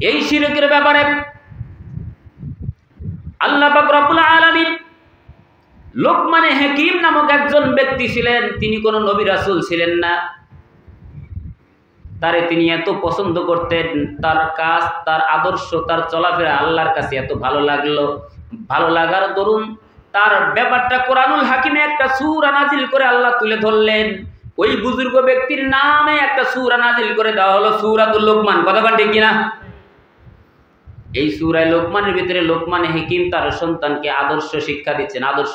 এই শিরকের ব্যাপারে আল্লাহ পাক রব্বুল আলামিন লোকমান হাকিম নামক একজন ব্যক্তি ছিলেন, তিনি কোনো নবী রাসূল ছিলেন না। তারে তিনি এত পছন্দ করতেন, তার কাজ, তার আদর্শ, তার চলাফেরা আল্লাহর কাছে এত ভালো লাগলো। ভালো লাগার দরুন তার ব্যাপারটা কোরআনুল হাকিমে একটা সূরা নাজিল করে আল্লাহ তুলে ধরলেন। ওই বুজুর্গ ব্যক্তির নামে একটা সূরা নাজিল করে দেওয়া হলো সূরাতুল লোকমান। কথা বলেন ঠিক কিনা? এই সূরা লোকমানের ভিতরে লোকমান হাকিম তার সন্তানকে আদর্শ শিক্ষা দিচ্ছেন। আদর্শ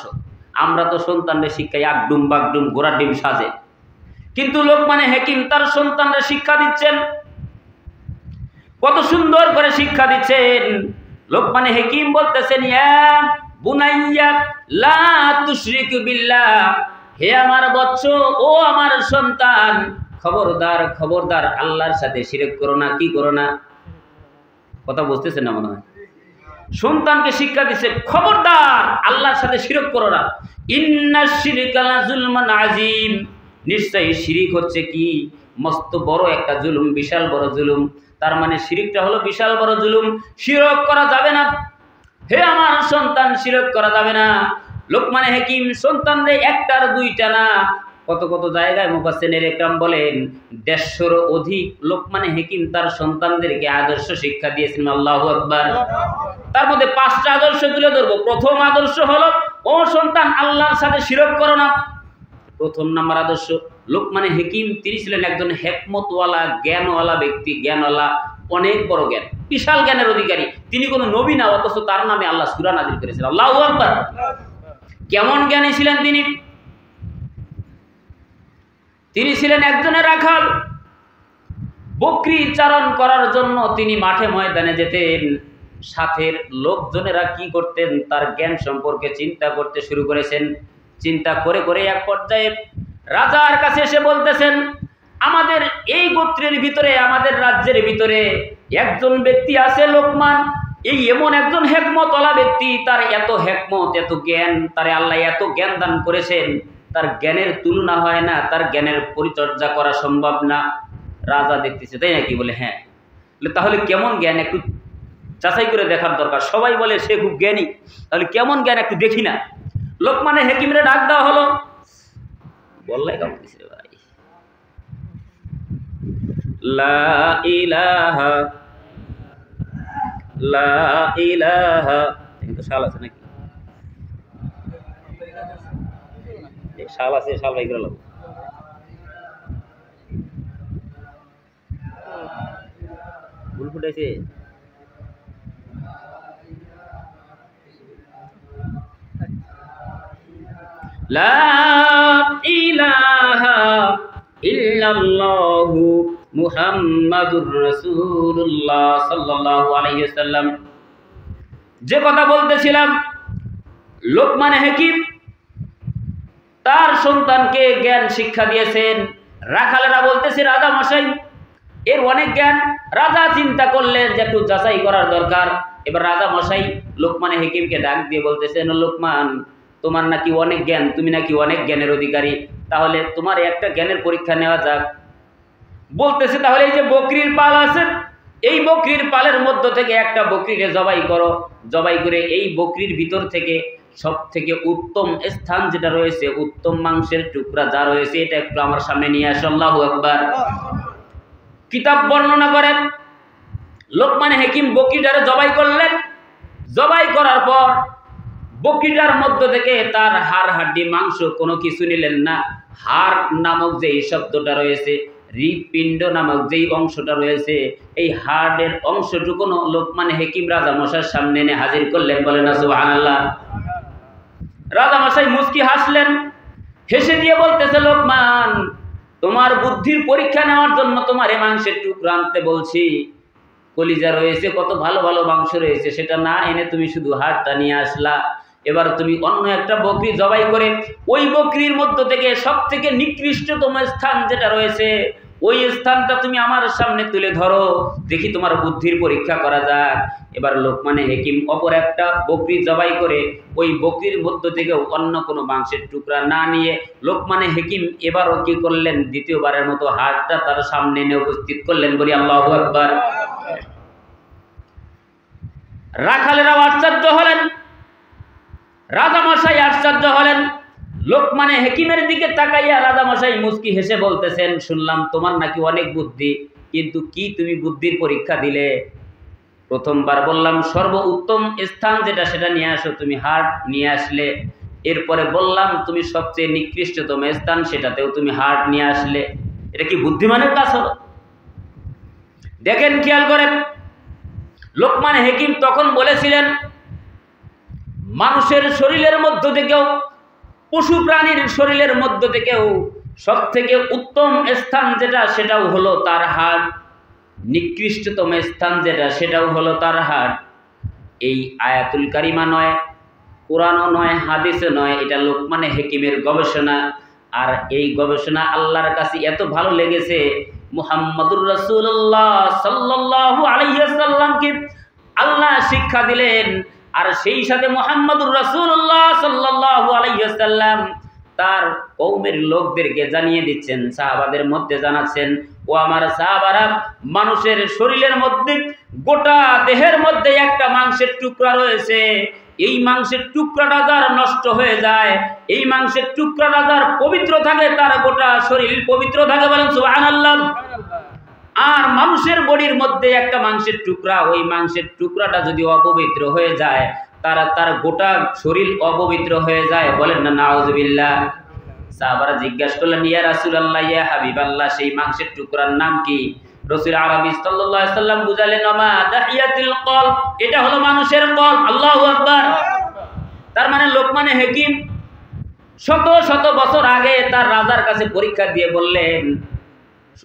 আমরা তো সন্তানদের শিক্ষায় আগডুম বাগডুম ঘোড়ার ডিম সাজে, কিন্তু লোকমান হাকিম তার সন্তানরা শিক্ষা দিচ্ছেন, কত সুন্দর করে শিক্ষা দিচ্ছেন। লোকমান হাকিম বলতেছেন, ইয়া বুনাইয়া লা তুশরিক বিল্লাহ, হে আমার বৎস, ও আমার সন্তান, খবরদার খবরদার আল্লাহর সাথে শিরক করো না। কি করো না? কথা বুঝতেছেন না মনে হয়? সন্তানকে শিক্ষা দিচ্ছে, খবরদার আল্লাহর সাথে শিরক করো না। ইন্নাশ শিরকা লাযুলমান আযীম, নিশ্চয়ই শিরিক হচ্ছে কি মস্ত বড় একটা জুলুম, বিশাল বড় জুলুম। তার মানে শিরিকটা হলো বিশাল বড় জুলুম, শিরক করা যাবে না। হে আমার সন্তান, শিরক করা যাবে না। লোকমান হাকিম সন্তানরে একটার দুইটা না, কত কত জায়গায় মুফাসসিরিনে একরাম বলেন 150 অধিক লোকমান হাকিম তার সন্তানদেরকে আদর্শ শিক্ষা দিয়েছেন। আল্লাহু আকবার। তার মধ্যে 5টা আদর্শ তুলে ধরবো। প্রথম আদর্শ হলো, ও সন্তান আল্লাহর সাথে শিরক করো না। প্রথম নাম্বার আদর্শ, লোকমান হাকিম তিনি ছিলেন একজন হিকমতওয়ালা, জ্ঞানওয়ালা ব্যক্তি, জ্ঞানওয়ালা, অনেক বড় জ্ঞান, বিশাল জ্ঞানের অধিকারী। তিনি কোনো নবী না, অথচ তার নামে আল্লাহ সূরা নাজিল করেছেন। আল্লাহু আকবার। কেমন জ্ঞানী ছিলেন তিনি? তিনি ছিলেন একজনের রাখাল। বকরি চারণ করার জন্য তিনি মাঠে ময়দানে যেতেন। সাথের লোকজনেরা কি করতেন, তার জ্ঞান সম্পর্কে চিন্তা করতে শুরু করেছেন। চিন্তা করে করে এক পর্যায়ে রাজার কাছে এসে বলতেছেন, আমাদের এই গোত্রের ভিতরে, আমাদের রাজ্যের ভিতরে একজন ব্যক্তি আছে লোকমান, এই এমন একজন হিকমতওয়ালা ব্যক্তি, তার এত হিকমত, এত জ্ঞান, তারে আল্লাহ এত জ্ঞান দান করেছেন, তার জ্ঞানের তুলনা হয় না, তার জ্ঞানের পরিচর্যা করা সম্ভব না। রাজা দেখতেছে, তাই নাকি? বলে হ্যাঁ। তাহলে কেমন জ্ঞান একটু যাচাই করে দেখার দরকার। সবাই বলে সে খুব জ্ঞানী, তাহলে কেমন জ্ঞান একটু দেখি না। লোকমানের হাকিমরে ডাক দেওয়া হলো। বললাই কেমন দিছে ভাই, লা ইলাহা লা ইলাহা, কিন্তু শাল আছে নাকি? শাল আছে, শাল ভাই করে লাগবে। ভুল ফুটাইছে। লা ইলাহা ইল্লাল্লাহু মুহাম্মাদুর রাসূলুল্লাহ সাল্লাল্লাহু আলাইহি ওয়াসাল্লাম। যে কথা বলতেছিলাম, লোকমান হাকিম তার সন্তানকে জ্ঞান শিক্ষা দিয়েছেন। রাখালেরা বলতেছে, রাজা মশাই এর অনেক জ্ঞান। রাজা চিন্তা করলেন যে একটু যাচাই করার দরকার। এবার রাজা মশাই লোকমান হাকিমকে ডাক দিয়ে বলতেছেন, লোকমান, তোমার নাকি অনেক জ্ঞান, তুমি নাকি অনেক জ্ঞানের অধিকারী, তাহলে তোমার একটা জ্ঞানের পরীক্ষা নেওয়া যাক। বলতেছে, তাহলে এই যে বকরির পাল আছে, এই বকরির পালের মধ্য থেকে একটা বকরিকে জবাই করো। জবাই করে এই বকরির ভিতর থেকে সব থেকে উত্তম স্থান যেটা রয়েছে, উত্তম মাংসের টুকরা যা রয়েছে, এটা একটু আমার সামনে নিয়ে আসো। আল্লাহু আকবার। কিতাব বর্ণনা করেন, লোকমান হাকিম বকরিটারে জবাই করলেন। জবাই করার পর বকরিটার মধ্য থেকে তার হাড় হাড্ডি মাংস কোনো কিছু নিলেন না। হাড় নামক যেই শব্দটা রয়েছে, হৃৎপিণ্ড নামক যেই অংশটা রয়েছে, এই হাড়ের অংশটুকু লোকমান হাকিম রাজা মশাইয়ের সামনে এনে হাজির করলেন। বলেন না সুবহানাল্লাহ। রাজা মশাই মুচকি হাসলেন, হেসে দিয়ে বলতেছে, লোকমান, তোমার বুদ্ধির পরীক্ষা নেওয়ার জন্য তোমার এই মাংসের টুকরা আনতে বলছি। কলিজা রয়েছে, কত ভালো ভালো মাংস রয়েছে, সেটা না এনে তুমি শুধু হাড়টা নিয়ে আসলা। এবার তুমি অন্য একটা বকরি জবাই করে ওই বকরির মধ্য থেকে সব থেকে নিকৃষ্টতম স্থান যেটা রয়েছে, ওই স্থানটা তুমি আমার সামনে তুলে ধরো, দেখি তোমার বুদ্ধির পরীক্ষা করা যাক। এবার লোকমান হাকিম অপর একটা বকরি জবাই করে ওই বকরির মধ্য থেকে অন্য কোনো মাংসের টুকরা না নিয়ে লোকমান হাকিম এবারও কি করলেন, দ্বিতীয়বারের মতো হাড়টা তার সামনে এনে উপস্থিত করলেন। বলি আল্লাহু আকবার। রাখালেরাও আশ্চর্য হলেন, রাজামশাই আশ্চর্য হলেন। লোকমানে হাকিমের দিকে তাকাইয়া রাজামশাই মুচকি হেসে বলতেছেন, শুনলাম তোমার নাকি অনেক বুদ্ধি, কিন্তু কি তুমি বুদ্ধির পরীক্ষা দিলে? প্রথমবার বললাম সর্ব উত্তম স্থান যেটা সেটা নিয়ে আসো, তুমি হাট নিয়ে আসলে। এরপরে বললাম তুমি সবচেয়ে নিকৃষ্টতম স্থান, সেটাতেও তুমি হাট নিয়ে আসলে। এটা কি বুদ্ধিমানের কাজ হলো? দেখেন, খেয়াল করেন, লোকমান হাকিম তখন বলেছিলেন মানুষের শরীরের মধ্য থেকেও, পশু প্রাণীর শরীরের মধ্য থেকেও সব থেকে উত্তম স্থান যেটা সেটাও হলো তার হাট, নিকৃষ্টতম স্থান যেটা সেটাও হলো তার হাট। এই আয়াতুল কারিমা নয়, কোরআনও নয়, হাদিসও নয়, এটা লোকমান হাকিমের গবেষণা। আর এই গবেষণা আল্লাহর কাছে এত ভালো লেগেছে, মুহাম্মদুর রাসূলুল্লাহ সাল্লাল্লাহু আলাইহি ওয়াসাল্লামকে আল্লাহ শিক্ষা দিলেন। আর সেই সাথে মুহাম্মদুর রাসূলুল্লাহ সাল্লাল্লাহু আলাইহি ওয়াসাল্লাম তার কওমের লোকদেরকে জানিয়ে দিচ্ছেন, সাহাবাদের মধ্যে জানাচ্ছেন, ও আমার সাহাবারা, মানুষের শরীরের মধ্যে, গোটা দেহের মধ্যে একটা মাংসের টুকরা রয়েছে। এই মাংসের টুকরাটা যার নষ্ট হয়ে যায়, এই মাংসের টুকরাটা যার পবিত্র থাকে, তার গোটা শরীর পবিত্র থাকে। বলেন সুবহানাল্লাহ। আর মানুষের বডির মধ্যে একটা মাংসের টুকরা, ওই মাংসের টুকরাটা যদি অপবিত্র হয়ে যায়, তার গোটা শরীর অপবিত্র হয়ে যায়। বলেন না নাউজুবিল্লাহ। সাহাবারা জিজ্ঞাসা করলেন, ইয়া রাসূলুল্লাহ, ইয়া হাবিবাল্লাহ, সেই মাংসের টুকরার নাম কি? রাসূল আরবি সাল্লাল্লাহু আলাইহি ওয়াসাল্লাম বুঝালেন, মা দাহিয়াতুল কলব, এটা হলো মানুষের কলব। আল্লাহু আকবার। তার মানে লোকমান হাকিম শত শত বছর আগে তার রাজার কাছে পরীক্ষা দিয়ে বললেন,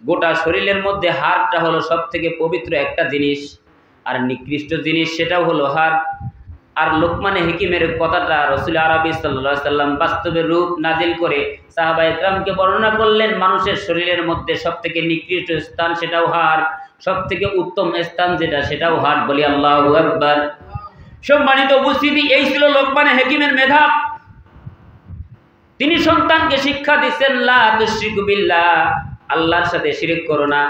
গোটা শরীরের মধ্যে হাড়টা হলো সব থেকে পবিত্র একটা জিনিস, আর নিকৃষ্ট জিনিস সেটাও হলো হাড়। আর লোকমান হাকিমের কথাটা রাসূল আরবি সাল্লাল্লাহু আলাইহি ওয়াসাল্লাম বাস্তবে রূপ নাজিল করে সাহাবায়ে কেরামকে বর্ণনা করলেন, মানুষের শরীরের মধ্যে সব থেকে নিকৃষ্ট স্থান সেটাও হাড়, সব থেকে উত্তম স্থান যেটা সেটাও হাড়। বলি আল্লাহু আকবার। সম্মানিত উপস্থিতি, এই ছিল লোকমান হাকিমের মেধা। তিনি সন্তানকে শিক্ষা দিচ্ছেন, লা তুশরিকু বিল্লাহ, আল্লাহর সাথে শিরক করো না।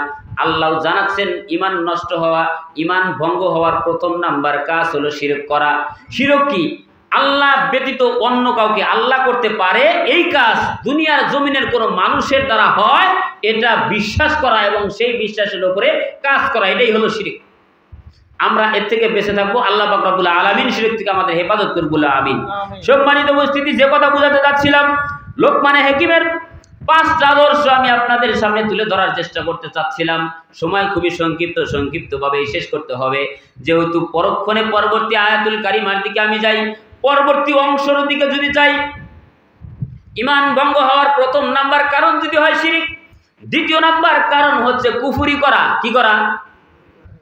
আল্লাহ জানাচ্ছেন ঈমান নষ্ট হওয়া, ঈমান ভঙ্গ হওয়ার প্রথম নাম্বার কাজ হলো শিরক করা। শিরক কি? আল্লাহ ব্যতীত অন্য কাউকে আল্লাহ করতে পারে, এই কাজ দুনিয়ার জমিনের কোনো মানুষের দ্বারা হয়, এটা বিশ্বাস করা এবং সেই বিশ্বাসের উপরে কাজ করা, এটাই হলো শিরক। আমরা এর থেকে বেঁচে থাকবো। আল্লাহ পাক রব্বুল আলামিন শিরক থেকে আমাদের হেফাজত করুন, বলে আমিন। সম্মানিত উপস্থিতি, যে কথা বোঝাতে যাচ্ছিলাম, লোকমান হাকিমের 5টা আদর্শ আমি আপনাদের সামনে তুলে ধরার চেষ্টা করতে চাচ্ছিলাম। সময় খুবই সংক্ষিপ্তভাবেই শেষ করতে হবে, যেহেতু পরক্ষণে পরবর্তী আয়াতুল কারিমার দিকে আমি যাই। পরবর্তী অংশের দিকে যদি যাই, ঈমান ভঙ্গ হওয়ার প্রথম নাম্বার কারণ যদি হয় শিরক, দ্বিতীয় নাম্বার কারণ হচ্ছে কুফরি করা। কি করা?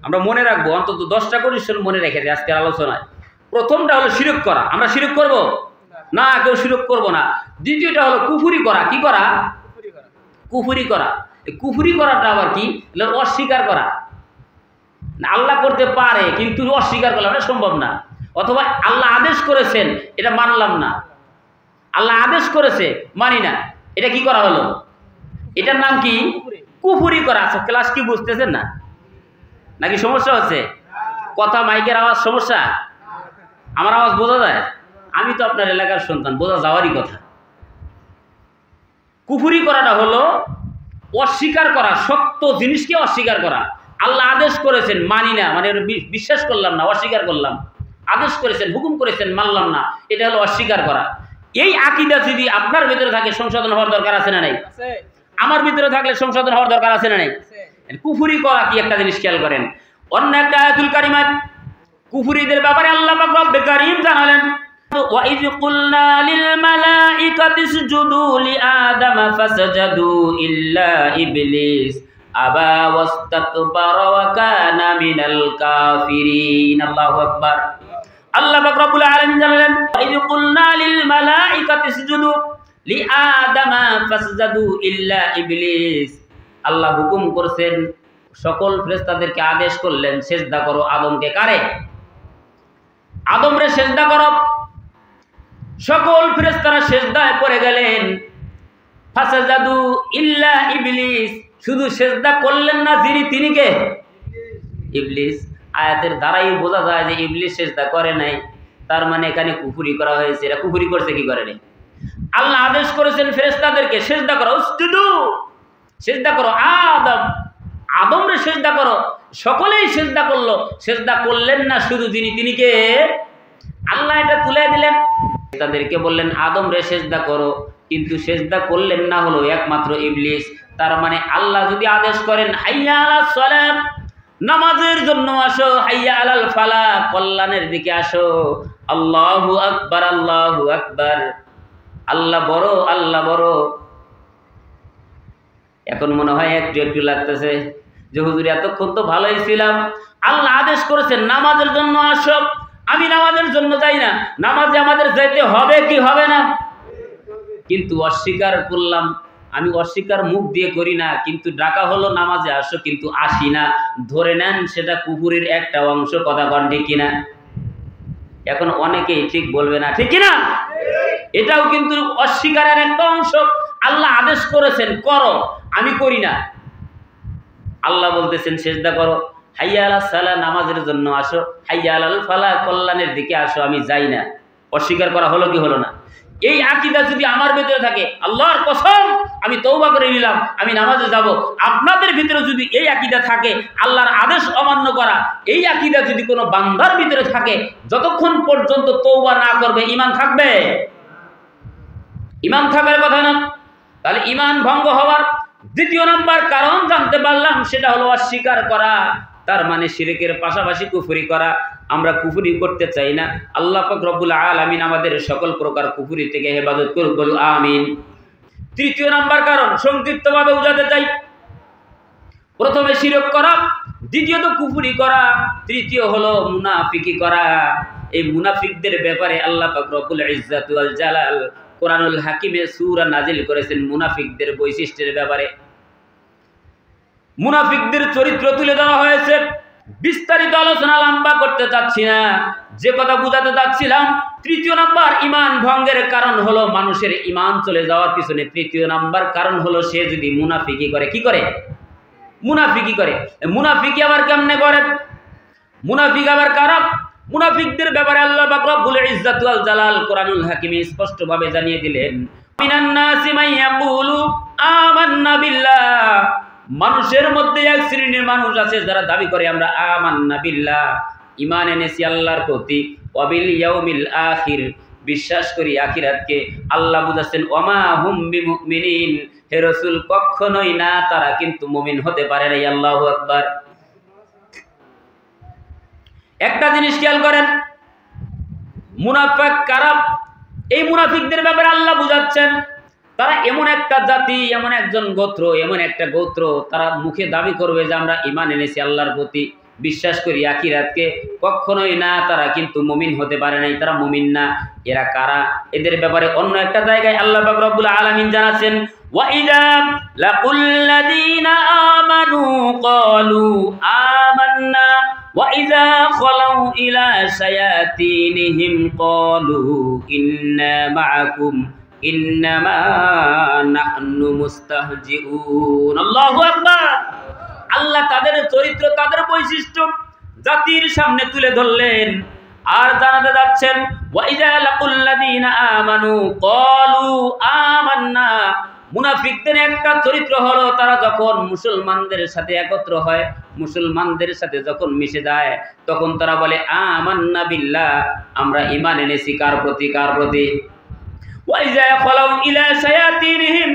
আমরা মনে রাখবো, অন্তত 10টা কোশ্চেন মনে রেখে দিই আজকের আলোচনায়। প্রথমটা হলো শিরক করা। আমরা শিরক করব না, কেউ শিরক করব না। দ্বিতীয়টা হলো কুফরি করা। কি করা? কুফরি করা। এই কুফরি করাটা আবার কি? অস্বীকার করা। আল্লাহ করতে পারে কিন্তু অস্বীকার করলাম, এটা সম্ভব না। অথবা আল্লাহ আদেশ করেছেন, এটা মানলাম না। আল্লাহ আদেশ করেছে, মানি না, এটা কি করা হলো? এটার নাম কি? কুফরি করা। আচ্ছা, ক্লাস কি বুঝতেছেন না নাকি সমস্যা হচ্ছে? কথা, মাইকের আওয়াজ সমস্যা? আমার আওয়াজ বোঝা যায়? আমি তো আপনার এলাকার সন্তান, বোঝা যাওয়ারই কথা। কুফরি করাটা হলো অস্বীকার করা, সত্য জিনিসকে অস্বীকার করা। আল্লাহ আদেশ করেছেন, মানি না, মানে বিশ্বাস করলাম না, অস্বীকার করলাম। আদেশ করেছেন, হুকুম করেছেন, মানলাম না, এটা হলো অস্বীকার করা। এই আকীদা যদি আপনার ভিতরে থাকে, সংশোধন হওয়ার দরকার আছে না নাই? আমার ভিতরে থাকলে সংশোধন হওয়ার দরকার আছে না নাই? কুফরি করা কি একটা জিনিস খেয়াল করেন। অন্য একটা আয়াতুল কারিমাত কুফরিদের ব্যাপারে আল্লাহ পাক রব্বে কারীম জানালেন, وَإِذْ قُلْنَا لِلْمَلَائِكَةِ اسْجُدُوا لِآدَمَ فَسَجَدُوا إِلَّا إِبْلِيسَ أَبَى وَاسْتَكْبَرَ وَكَانَ مِنَ الْكَافِرِينَ। আল্লাহু আকবার। আল্লাহ পাক রব্বুল আলামিন জানালেন, وَإِذْ قُلْنَا لِلْمَلَائِكَةِ اسْجُدُوا لِآدَمَ فَسَجَدُوا إِلَّا إِبْلِيسَ। আল্লাহ হুকুম করছেন, সকল ফেরেশতাদেরকে আদেশ করলেন, সিজদা করো আদমকে। কারে? আদমরে সিজদা করো। সকল ফেরেশতারা সিজদায় পড়ে গেলেন। ফাসাজাদু ইল্লা ইবলিস, শুধু সিজদা করলেন না যিনি, তিনি কে? ইবলিস। আয়াতের দ্বারাই বোঝা যায় যে ইবলিস সিজদা করে নাই, তার মানে এখানে কুফরি করা হয়েছে। এরা কুফরি করছে কি করেনি? আল্লাহ আদেশ করেছেন ফেরেশতাদেরকে সিজদা করো, উসজুদু, সিজদা করো, আদমরে সিজদা করো। সকলেই সিজদা করলো। সিজদা করলেন না শুধু যিনি, তিনি কে? আল্লাহ এটা তুলে দিলেন, তাদেরকে বললেন আদমরে সিজদা করো, কিন্তু সিজদা করলেন না হলো একমাত্র ইবলিস। তার মানে আল্লাহ যদি আদেশ করেন হাইয়া আলাস সালাত, নামাজের জন্য আসো, হাইয়া আলাল ফালাহ, কল্যাণের দিকে আসো, আল্লাহু আকবার, আল্লাহু আকবার, আল্লাহ বড়, আল্লাহ বড়। এখন মনে হয় একটু একটু লাগতেছে যে হুজুর এতক্ষণ তো ভালোই ছিলাম, আল্লাহ আদেশ করেছেন নামাজের জন্য আসো, আমি নামাজের জন্য যাই না, নামাজে আমাদের যেতে হবে কি হবে না? কিন্তু অস্বীকার করলাম, আমি অস্বীকার মুখ দিয়ে করি না, কিন্তু ডাকা হলো নামাজে আসো, কিন্তু আসি না। ধরে নেন সেটা কুফুরির একটা অংশ। কথা কন ঠিক কিনা? এখন অনেকেই ঠিক বলবে না, ঠিক কিনা? এটাও কিন্তু অস্বীকারের একটা অংশ। আল্লাহ আদেশ করেছেন করো, আমি করি না। আল্লাহ বলতেছেন সিজদা করো, হাইয়া আলাস সালাহ, নামাজের জন্য আসো, হাইয়া আলাল ফালাহ, কল্যাণের দিকে আসো, আমি যাই না। অস্বীকার করা হলো কি হলো না? এই আকীদা যদি আমার ভিতরে থাকে, আল্লাহর কসম আমি তওবা করে নিলাম, আমি নামাজে যাব। আপনাদের ভিতরে যদি এই আকীদা থাকে, আল্লাহর আদেশ অমান্য করা, এই আকীদা যদি কোনো বান্দার ভিতরে থাকে, যতক্ষণ পর্যন্ত তওবা না করবে ঈমান থাকবে? ঈমান থাকার কথা না। তাহলে ঈমান ভঙ্গ হওয়ার দ্বিতীয় নাম্বার কারণ জানতে পারলাম, সেটা হলো অস্বীকার করা। তার মানে শিরকের পাশাপাশি কুফরি করা। আমরা কুফরি করতে চাই না। আল্লাহ পাক রব্বুল আলামিন আমাদের সকল প্রকার কুফরি থেকে হেফাজত করুক, বলুন আমিন। তৃতীয় নাম্বার কারণ সংক্ষিপ্তভাবে বুঝাতে চাই, প্রথমে শিরক করা, দ্বিতীয়ত কুফরি করা, তৃতীয় হলো মুনাফিকি করা। এই মুনাফিকদের ব্যাপারে আল্লাহ পাক রব্বুল ইজ্জাত ওয়াল জালাল কোরআনুল হাকিমে সূরা নাজিল করেছেন মুনাফিকদের বৈশিষ্ট্যের ব্যাপারে। মুনাফিকদের চরিত্র তুলে ধরা হয়েছে। বিস্তারিত আলোচনা লম্বা করতে চাচ্ছি না, যে কথা বুঝাতে চাচ্ছিলাম, তৃতীয় নাম্বার ঈমান ভঙ্গের কারণ হলো মানুষের ঈমান চলে যাওয়ার পিছনে তৃতীয় নাম্বার কারণ হলো সে যদি মুনাফিকি করে। কি করে? মুনাফিকি করে। মুনাফিকি আবার কেমনে করে? মুনাফিক আবার কারা? মুনাফিকদের ব্যাপারে আল্লাহ পাক রব্বুল ইজ্জাত ওয়াল জালাল কোরআনুল হাকিমে স্পষ্টভাবে জানিয়ে দিলেন, মিনান নাসি মান ইয়াকুলু আমান্না বিল্লাহ, মানুষের মধ্যে এক শ্রেণীর মানুষ আছে যারা দাবি করে আমরা আমান্না বিল্লাহ, ঈমান এনেছি আল্লাহর প্রতি, ওয়া বিল ইয়াউমিল আখির, বিশ্বাস করি আখিরাতকে। আল্লাহ বুঝাচ্ছেন ওয়ামা হুম বিমুমিনিন, হে রাসূল কখনোই না, তারা কিন্তু মুমিন হতে পারে না। আল্লাহু আকবার। একটা জিনিস খেয়াল করেন, মুনাফিক কারা? এই মুনাফিকদের ব্যাপারে আল্লাহ বুঝাচ্ছেন তারা এমন একটা জাতি, এমন একজন গোত্র, এমন একটা গোত্র, তারা মুখে দাবি করবে যে আমরা ঈমান এনেছি আল্লাহর প্রতি, বিশ্বাস করি আখিরাতকে, কখনোই না, তারা কিন্তু মুমিন হতে পারে নাই, তারা মুমিন না। এরা কারা? এদের ব্যাপারে অন্য একটা জায়গায় আল্লাহ পাক রব্বুল আলামিন জানাচ্ছেন, ওয়া ইযা লাকুল্লাযীনা আমানু ক্বালু আমান্না ওয়া ইযা খালাউ ইলা শায়াতিনহিম ক্বালু ইন্না মাআকুম ইন্নামা নাহনু মুস্তাহজিউন। আল্লাহু আকবার। আল্লাহ তাদের চরিত্র, তাদের বৈশিষ্ট্য জাতির সামনে তুলে ধরলেন আর জানাতে যাচ্ছেন, ওয়া ইযা লাকুল্লাযীনা আমানু ক্বালু আমান্না। মুনাফিকদের একটা চরিত্র হলো তারা যখন মুসলমানদের সাথে একত্র হয়, মুসলমানদের সাথে যখন মিশে যায়, তখন তারা বলে আমান্না বিল্লাহ, আমরা ঈমান এনেছি। কার প্রতি? কার প্রতি? ওয়া ইযা খালাউ ইলা শায়াতিনহিম,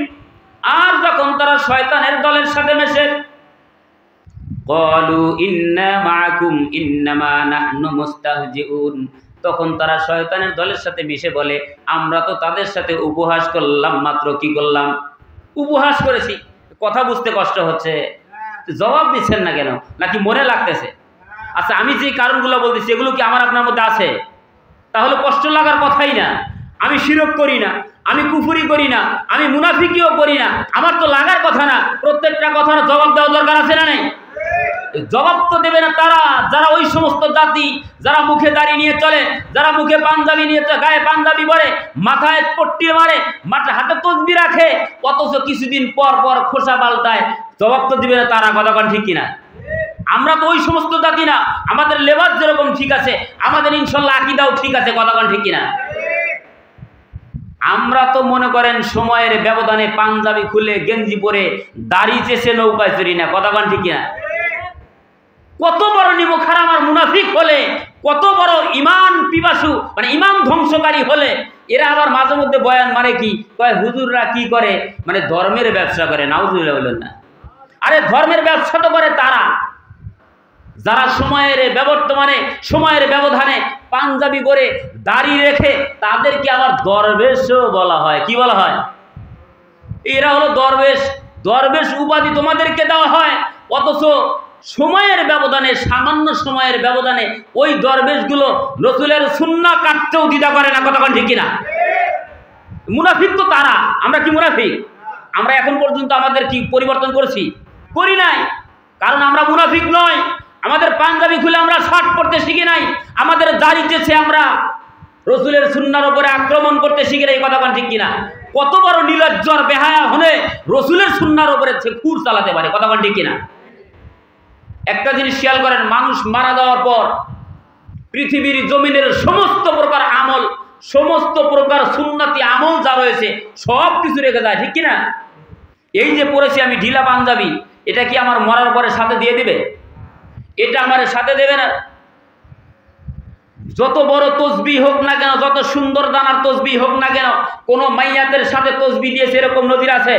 আর যখন তারা শয়তানের দলের সাথে মেশে, ক্বালু ইন্না মাআকুম ইন্নামা নাহনু মুস্তাহজিউন, তখন তারা শয়তানের দলের সাথে মিশে বলে আমরা তো তাদের সাথে উপহাস করলাম মাত্র। কি করলাম? উপহাস করেছি। কথা বুঝতে কষ্ট হচ্ছে, জবাব দিচ্ছেন না কেন? নাকি মনে লাগতেছে? আচ্ছা, আমি যে কারণগুলো বলতেছি এগুলো কি আমার আপনার মধ্যে আছে? তাহলে কষ্ট লাগার কথাই না। আমি শিরক করি না, আমি কুফরি করি না, আমি মুনাফিকিও করি না, আমার তো লাগার কথা না। প্রত্যেকটা কথার জবাব দেওয়ার দরকার আছে না নাই? জবাব তো দেবে না তারা, যারা ওই সমস্ত জাতি, যারা মুখে দাড়ি নিয়ে চলে, যারা মুখে পাঞ্জাবি নিয়ে গায়ে পাঞ্জাবি পরে, মাথায় পট্টি মারে, হাতে তসবি রাখে, অথচ কিছুদিন পর পর খোসা পাল্টায়। জবাব তো দিবে না তারা। কথা ঠিক কিনা? আমরা তো ওই সমস্ত জাতি না। আমাদের লেবাস যেরকম ঠিক আছে, আমাদের ইনশাল্লাহ আকীদাও ঠিক আছে। কথা কোন ঠিক কিনা? আমরা তো মনে করেন সময়ের ব্যবধানে পাঞ্জাবি খুলে গেঞ্জি পরে দাড়ি চেষে নৌকায় চড়ি না। কথা কোন ঠিক কিনা? কত বড় নিমুখারাম আর মুনাফিক হলে, কত বড় ইমান পিপাসু মানে ইমান ধ্বংসকারী হলে, এরা আবার মাঝে মধ্যে বয়ান মানে কি কয়, হুজুররা কি করে মানে ধর্মের ব্যবসা করে। নাউজুবিল্লাহ বলেন না। আরে ধর্মের ব্যবসা তো করে তারা যারা সময়ের ব্যবধানে পাঞ্জাবি পরে দাড়ি রেখে, তাদেরকে আবার দরবেশও বলা হয়। কি বলা হয়? এরা হলো দরবেশ। দরবেশ উপাধি তোমাদেরকে দেওয়া হয়, অথচ সময়ের ব্যবধানে, সামান্য সময়ের ব্যবধানে ওই দরবেশগুলো রসুলের সুন্নাহ কাটতেও দ্বিধা করে না। কথা ঠিক কিনা? মুনাফিক তো তারা। আমরা কি মুনাফিক? আমরা এখন পর্যন্ত আমাদের কি পরিবর্তন করেছি? করি নাই। কারণ আমরা মুনাফিক নয়। আমাদের পাঞ্জাবি খুলে আমরা শার্ট পরতে শিখি নাই। আমাদের দাড়ি চেষে আমরা রসুলের সুন্নাহর উপরে আক্রমণ করতে শিখি নাই। কথা ঠিক কিনা? কত বড় নির্লজ্জর বেহায়া হলে রসুলের সুন্নাহর উপরে খুর চালাতে পারে। কথা ঠিক কিনা? একটা জিনিস খেয়াল করেন, মানুষ মারা যাওয়ার পর পৃথিবীর জমিনের সমস্ত প্রকার আমল, সমস্ত প্রকার সুন্নতি আমল যা রয়েছে সব কিছু রেখে যায়। ঠিক কিনা? এই যে পরেছি আমি ঢিলা পাঞ্জাবি, এটা কি আমার মরার পরে সাথে দিয়ে দিবে? এটা আমার সাথে দেবে না। যত বড় তসবিহ হোক না কেন, যত সুন্দর দানার তসবিহ হোক না কেন, কোন মাইয়াতের সাথে তসবিহ দিয়েছে এরকম নজির আছে?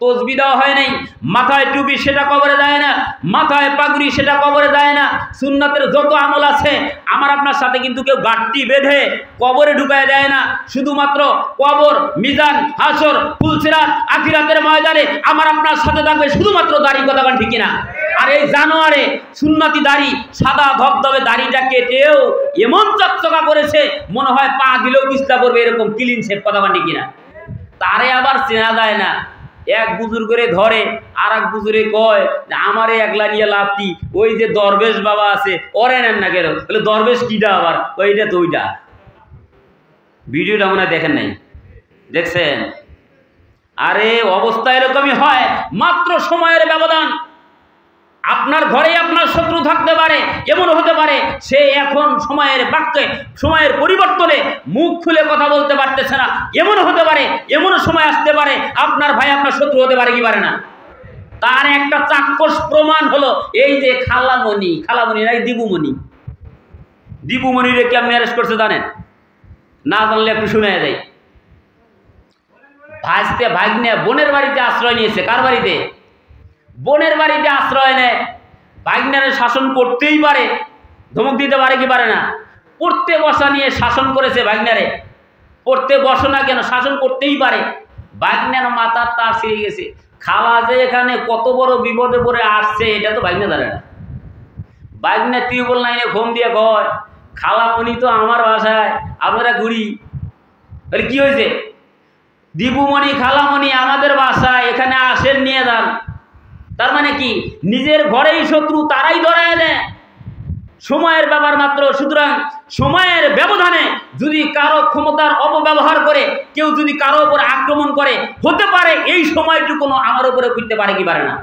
তসবিহ দেওয়া হয় নাই। মাথায় টুপি সেটা কবরে দেয় না, মাথায় পাগড়ি সেটা কবরে দেয় না। সুন্নাতের যত আমল আছে আমার আপনার সাথে কিন্তু কেউ গাঁটটি বেঁধে কবরে ঢুকায় দেয় না। শুধুমাত্র কবর, মিজান, হাসর, ফুলসিরাত, আখিরাতের ময়দানে আমার আপনার সাথে থাকবে শুধুমাত্র দাড়ি। কথা ঠিক কিনা? আর এই জানোয়ারে সুন্নতি দাড়ি, সাদা ধবধবে দাড়িটা কেটেও এমন চকচকা করেছে মনে হয় পা দিলেও পিছলা পড়বে, এরকম ক্লিন শেপ। কথা ঠিক কিনা? তারে আবার চেনা যায় না। এক বুজুর্গরে ধরে আর এক বুজুরে কয় আমারে একলা নিয়ে লাভ কি, ওই যে দরবেশ বাবা আছে ওরে নেন না কেন? বলে দরবেশ কিটা আবার? ওইটা তো ওইটা। ভিডিওটা মনে হয় দেখেন নাই? দেখছেন? আরে অবস্থা এরকমই হয়। মাত্র সময়ের ব্যবধান। আপনার ঘরে আপনার শত্রু থাকতে পারে, এমন হতে পারে সে এখন সময়ের বাক্যে, সময়ের পরিবর্তনে মুখ খুলে কথা বলতে পারতেছে না। এমন হতে পারে, এমন সময় আসতে পারে আপনার ভাই আপনার শত্রু হতে পারে। কি পারে না? তার একটা চাক্ষুষ প্রমাণ হলো এই যে খালামণি নাই, দিবুমণি রে কেমন অ্যারেস্ট করছে জানেন? না জানলে একটু শুনে যায়। ভাগ্নে বোনের বাড়িতে আশ্রয় নিয়েছে। কার বাড়িতে? বোনের বাড়িতে আশ্রয় নেয়। ভাগ্নের শাসন করতেই পারে, ধমক দিতে পারে কি পারে না? পড়তে বসা নিয়ে শাসন করেছে ভাগ্নারে। পড়তে বসো না কেন, শাসন করতেই পারে। ভাগ্নের মাথার তার ছিঁড়ে গেছে। খালা যে এখানে কত বড় বিপদে পড়ে আসছে এটা তো ভাগ্নে জানে না। ভাগ্নে টিউবওয়েল লাইনে ফোন দিয়ে কয় খালামণি তো আমার বাসায়, আমরা ঘুরি। বলে কি হয়েছে? দিবুমণি খালামণি আমাদের বাসায়, এখানে আসেন, নিয়ে যান। তার মানে কি? নিজের ঘরেই শত্রু তারাই ধরায় দেয়। সময়ের ব্যাপার মাত্র। সুতরাং সময়ের ব্যবধানে যদি কারো ক্ষমতার অপব্যবহার করে কেউ যদি কারো উপর আক্রমণ করে, হতে পারে এই সময়টুকু আমার উপরে ফিরতে পারে কি পারে না?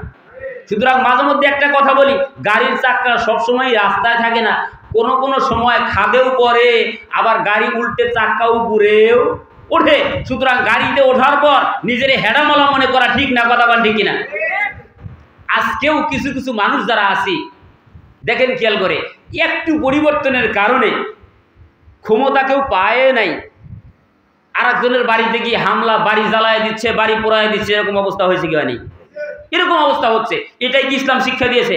সুতরাং মাঝে মধ্যে একটা কথা বলি, গাড়ির চাকা সবসময় রাস্তায় থাকে না, কোনো কোনো সময় খাদেও পড়ে, আবার গাড়ি উল্টে চাকাও ঘুরেও ওঠে। সুতরাং গাড়িতে ওঠার পর নিজের হেডামালা মনে করা ঠিক না। কথা ঠিক কিনা? আজকেও কিছু কিছু মানুষ যারা আছি দেখেন খেয়াল করে, একটু পরিবর্তনের কারণে ক্ষমতা কেউ পায় নাই, আর একজনের বাড়িতে গিয়ে হামলা, বাড়ি জ্বালায় দিচ্ছে, বাড়ি পোড়ায় দিচ্ছে। এরকম অবস্থা হয়েছে কি হয়নি? এরকম অবস্থা হচ্ছে। এটাই কি ইসলাম শিক্ষা দিয়েছে?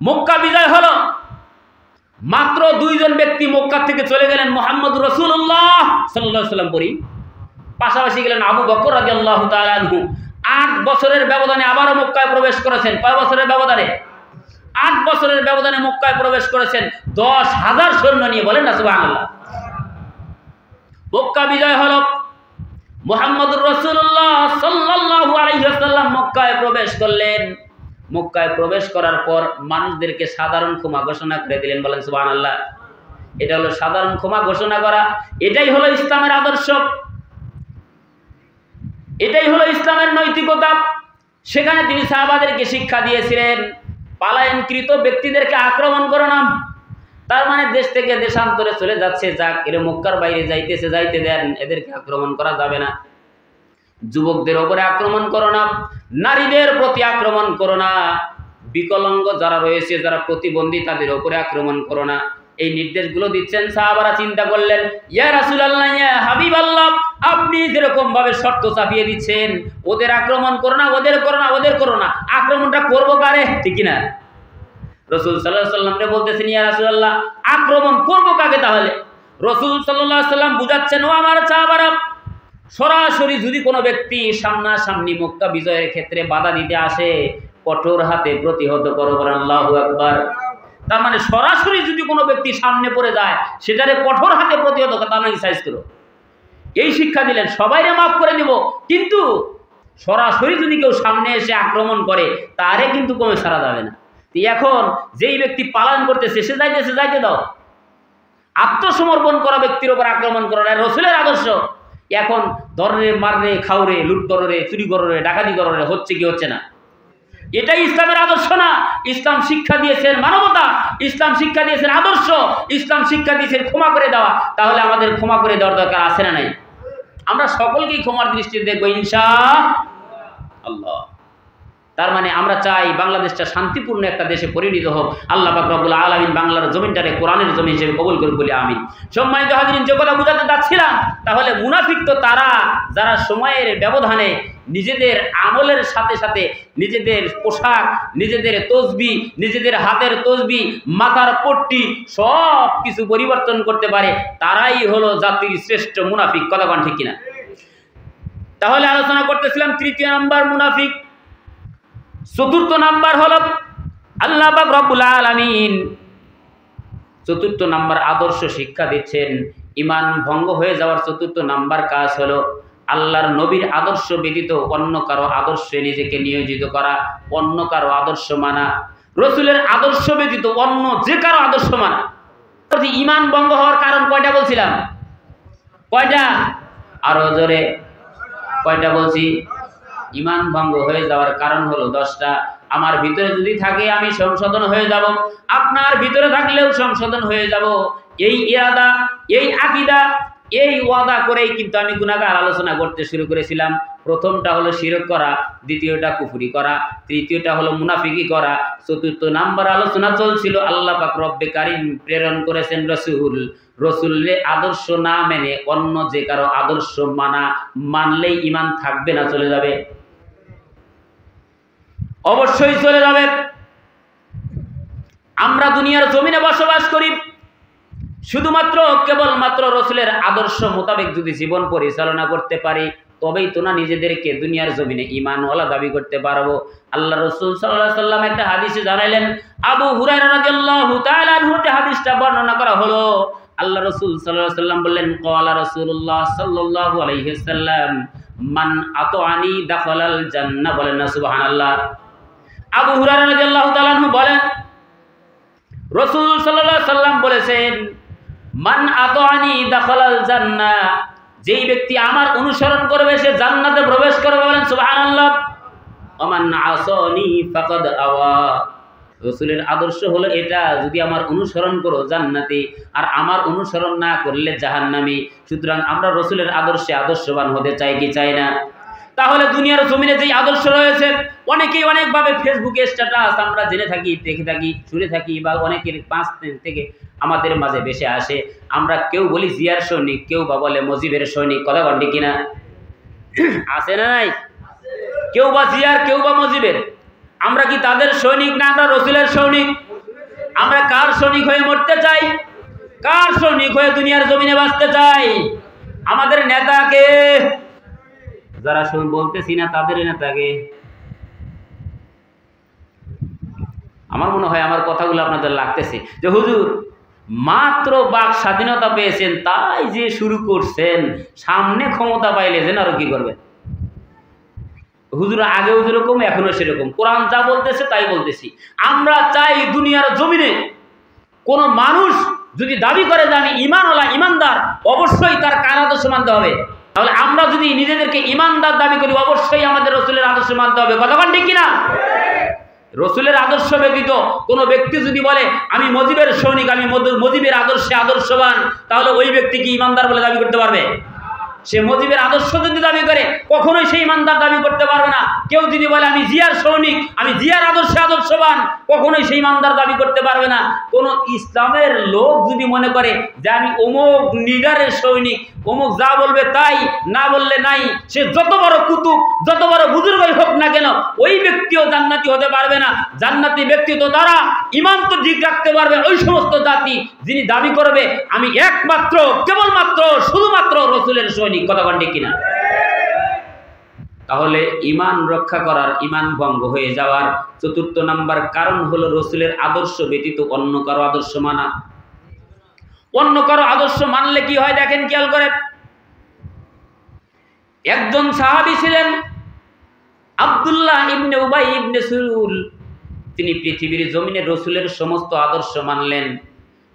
মক্কা বিজয় হলো, মাত্র দুইজন ব্যক্তি মক্কা থেকে চলে গেলেন, মুহাম্মদ রাসূলুল্লাহ সাল্লাল্লাহু আলাইহি ওয়াসাল্লাম পরি, পাশাপাশি গেলেন আবু বকর রাদিয়াল্লাহু তাআলা আনহু। 8 বছরের ব্যবধানে আবারও মক্কায় প্রবেশ করেছেন। কয় বছরের ব্যবধানে? 8 বছরের ব্যবধানে মক্কায় প্রবেশ করেছেন 10,000 সৈন্য নিয়ে। বলেন না সুবহানাল্লাহ। মক্কা বিজয় হলো, মুহাম্মদুর রাসূলুল্লাহ সাল্লাল্লাহু আলাইহি ওয়াসাল্লাম মক্কায় প্রবেশ করলেন। মক্কায় প্রবেশ করার পর মানুষদেরকে সাধারণ ক্ষমা ঘোষণা করে দিলেন। বলেন সুবহানাল্লাহ। এটা হলো সাধারণ ক্ষমা ঘোষণা করা। এটাই হলো ইসলামের আদর্শ, এটাই হলো ইসলামের নৈতিকতা। সেখানে তিনি সাহাবাদেরকে শিক্ষা দিয়েছিলেন পালায়নকৃত ব্যক্তিদেরকে আক্রমণ করো না। তার মানে দেশ থেকে দেশান্তরে চলে যাচ্ছে, যাক, এরা মক্কার বাইরে যাইতেছে, যাইতে দেন, এদেরকে আক্রমণ করা যাবে না। যুবকদের ওপরে আক্রমণ করো না, নারীদের প্রতি আক্রমণ করো না, বিকলাঙ্গ যারা রয়েছে, যারা প্রতিবন্ধী, তাদের ওপরে আক্রমণ করো না। এই নির্দেশগুলো দিচ্ছেন। সাহাবারা চিন্তা করলেন, ইয়া রাসূলুল্লাহ, ইয়া হাবিবাল্লাহ, আপনি যেরকম ভাবে শর্ত চাপিয়ে দিচ্ছেন, ওদের আক্রমণ করো না, ওদের করো না, ওদের করো না, আক্রমণটা করবো কারে? ঠিক না? রাসূল সাল্লাল্লাহু আলাইহি ওয়াসাল্লামকে বলতেছেন, ইয়া রাসূলুল্লাহ, আক্রমণ করবো কাকে? তাহলে রাসূল সাল্লাল্লাহু আলাইহি ওয়াসাল্লাম বুঝাচ্ছেন, ও আমার সাহাবারা, সরাসরি যদি কোনো ব্যক্তি সামনাসামনি মক্কা বিজয়ের ক্ষেত্রে বাধা দিতে আসে, কঠোর হাতে প্রতিহত করো। আল্লাহু আকবার। তার মানে সরাসরি যদি কোনো ব্যক্তি সামনে পড়ে যায়, সেটারে কঠোর হাতে প্রতিহত করো, তার মানে সাইজ করো। এই শিক্ষা দিলেন। সবাইরে মাফ করে দিব, কিন্তু সরাসরি যদি কেউ সামনে এসে আক্রমণ করে, তারে কিন্তু কমে সারা যাবে না। এখন যেই ব্যক্তি পালন করতেছে, সে যাইতেছে, যাইতে দাও। আত্মসমর্পণ করা ব্যক্তির উপর আক্রমণ করা রাসূলের আদর্শ। এখন ধরে মাররে, খাওরে, লুট কররে, চুরি কররে, ডাকাতি কররে, হচ্ছে কি হচ্ছে না? এটাই ইসলামের আদর্শ না। ইসলাম শিক্ষা দিয়েছেন মানবতা, ইসলাম শিক্ষা দিয়েছেন আদর্শ, ইসলাম শিক্ষা দিয়েছেন ক্ষমা করে দেওয়া। তাহলে আমাদের ক্ষমা করে দেওয়ার দরকার আছে না নাই? আমরা সকলকেই ক্ষমার দৃষ্টিতে দেখবো ইনশাআল্লাহ। তার মানে আমরা চাই বাংলাদেশটা শান্তিপূর্ণ একটা দেশে পরিণত হোক। আল্লাহ পাক রব্বুল আলামিন বাংলার জমিনটারে কোরআনের জমি হিসেবে কবুল করুক বলে আমিন। সম্মানিত হাজিরিন, যে কথা বুঝাতে যাচ্ছিলাম, তাহলে মুনাফিক তো তারা যারা সময়ের ব্যবধানে নিজেদের আমলের সাথে সাথে নিজেদের পোশাক, নিজেদের তসবি, নিজেদের হাতের তসবি, মাথার পট্টি সব কিছু পরিবর্তন করতে পারে, তারাই হলো জাতির শ্রেষ্ঠ মুনাফিক। কথা কোন ঠিক কিনা? তাহলে আলোচনা করতেছিলাম তৃতীয় নাম্বার মুনাফিক। চতুর্থ নাম্বার হলো আল্লাহ পাক রব্বুল আলামিন চতুর্থ নাম্বার আদর্শ শিক্ষা দিচ্ছেন। ঈমান ভঙ্গ হয়ে যাওয়ার চতুর্থ নাম্বার কাজ হলো আল্লাহর নবীর আদর্শ ব্যতীত অন্য কারো আদর্শে নিজেকে নিয়োজিত করা, অন্য কারো আদর্শ মানা, রাসূলের আদর্শ ব্যতীত অন্য যে কারো আদর্শ মানা। ঈমান ভঙ্গ হওয়ার কারণ কয়টা বলছিলাম? কয়টা? আরো জোরে কয়টা বলছি? ঈমান ভঙ্গ হয়ে যাওয়ার কারণ হলো 10টা। আমার ভিতরে যদি থাকে আমি সংশোধন হয়ে যাব, আপনার ভিতরে থাকলেও সংশোধন হয়ে যাব। এই ইরাদা, এই আকীদা, এই ওয়াদা করেই কিন্তু আমি গুনাহগার আলোচনা করতে শুরু করেছিলাম। প্রথমটা হলো শিরক করা, দ্বিতীয়টা কুফরি করা, তৃতীয়টা হলো মুনাফিকি করা, চতুর্থ নাম্বার আলোচনা চলছিল আল্লাহ পাক রব্বে কারীম প্রেরণ করেছেন রাসূল। রাসূলের আদর্শ না মেনে অন্য যে কারো আদর্শ মানলেই ঈমান থাকবে না, চলে যাবে? অবশ্যই চলে যাবে। আমরা দুনিয়ার জমিনে বসবাস করি শুধুমাত্র কেবলমাত্র রাসূলের আদর্শ মোতাবেক যদি জীবন পরিচালনা করতে পারি, তবেই তো না নিজেদেরকে দুনিয়ার জমিনে ঈমানওয়ালা দাবি করতে পারবো। আল্লাহ রাসূল সাল্লাল্লাহু আলাইহি ওয়াসাল্লাম একটা হাদিসে জানাইলেন, আবু হুরায়রা রাদিয়াল্লাহু তাআলা আনহু হাদিসটা বর্ণনা করা হলো। আল্লাহ রাসূল সাল্লাল্লাহু আলাইহি ওয়াসাল্লাম বললেন, ক্বালা রাসূলুল্লাহ সাল্লাল্লাহু আলাইহি ওয়াসাল্লাম মান আতাআনি দাখালাল জান্নাহ। বলেন না সুবহানাল্লাহ। আবু হুরায়রা রাদিয়াল্লাহু তাআলা আনহু বলেন, রাসূল সাল্লাল্লাহু আলাইহি ওয়াসাল্লাম বলেছেন, মান আতাআনি দাখালাল জান্নাহ, যেই ব্যক্তি আমার অনুসরণ করবে সে জান্নাতে প্রবেশ করবে। বলেন সুবহানাল্লাহ। ওমান আসানি ফাকাদ আওয়া। রাসূলের আদর্শ হলো এটা, যদি আমার অনুসরণ করো জান্নাতি, আর আমার অনুসরণ না করলে জাহান্নামী। সুতরাং আমরা রাসূলের আদর্শে আদর্শবান হতে চাই কি চাই না? তাহলে দুনিয়ার জমিনে যেই আদর্শ রয়েছে, অনেকেই অনেকভাবে ফেসবুকে স্ট্যাটাস আমরা জেনে থাকি, দেখে থাকি, শুনে থাকি, বা অনেকের 5 দিন থেকে আমাদের মাঝে বেশি আসে। আমরা কেউ বলি জিয়ার সৈনিক, কেউ বা বলে মুজিবের সৈনিক। কথা বলটি কিনা? আছে না নাই? কেউ বা জিয়ার, কেউ বা মুজিবের। আমরা কি তাদের সৈনিক না আমরা রাসূলের সৈনিক? আমরা কার সৈনিক হয়ে মরতে চাই? কার সৈনিক হয়ে দুনিয়ার জমিনে বাঁচতে চাই? আমাদের নেতাকে, যারা বলতেছি না তাদের নেতাকে। আমার মনে হয় আমার কথাগুলো আপনাদের লাগতেছে যে হুজুর মাত্র বাক স্বাধীনতা পেয়েছেন তাই যে শুরু করছেন, সামনে ক্ষমতা পাইলে যেন আরো কি করবেন? হুজুর আগেও যেরকম এখনো সেরকম, কোরআন যা বলতেছে তাই বলতেছি। আমরা চাই দুনিয়ার জমিনে কোন মানুষ যদি দাবি করে যে আমি ঈমানওয়ালা, ঈমানদার, অবশ্যই তার কার আদর্শ মানতে হবে। তাহলে আমরা যদি নিজেদেরকে ঈমানদার দাবি করি, অবশ্যই আমাদের রাসূলের আদর্শ মানতে হবে। কথা বলেন ঠিক কিনা? রসুলের আদর্শ ব্যতীত কোনো ব্যক্তি যদি বলে আমি মজিবের সৈনিক, আমি মজিবের আদর্শে আদর্শবান, তাহলে ওই ব্যক্তি কি ইমানদার বলে দাবি করতে পারবে? সে মজিবের আদর্শ যদি দাবি করে কখনোই সেই ইমানদার দাবি করতে পারবে না। কেউ যদি বলে আমি জিয়ার সৈনিক, আমি জিয়ার আদর্শে আদর্শবান, কখনোই সেই ইমানদার দাবি করতে পারবে না। কোন ইসলামের লোক যদি মনে করে যে আমি অমুক লিডারের সৈনিক, অমুক যা বলবে তাই, না বললে নাই, সে যত বড় কুতুব, যত বড় বুজুর্গই হোক না কেন, ওই ব্যক্তিও জান্নাতি হতে পারবে না। জান্নাতি ব্যক্তি তো তারা ঈমান তো ঠিক রাখতে পারবে ওই সমস্ত জাতি যিনি দাবি করবে আমি একমাত্র কেবলমাত্র শুধুমাত্র রসুলের সৈনিক। কথা কোন ঠিক কিনা? তাহলে ঈমান রক্ষা করার, ঈমান ভঙ্গ হয়ে যাওয়ার চতুর্থ নাম্বার কারণ হলো রসুলের আদর্শ ব্যতীত অন্য কারো আদর্শ মানা। অন্য কারো আদর্শ মানলে কি হয় দেখেন, খেয়াল করে। একজন সাহাবী ছিলেন আব্দুল্লাহ ইবনে উবাই ইবনে সুলুল। তিনি পৃথিবীর জমিনে রসুলের সমস্ত আদর্শ মানলেন,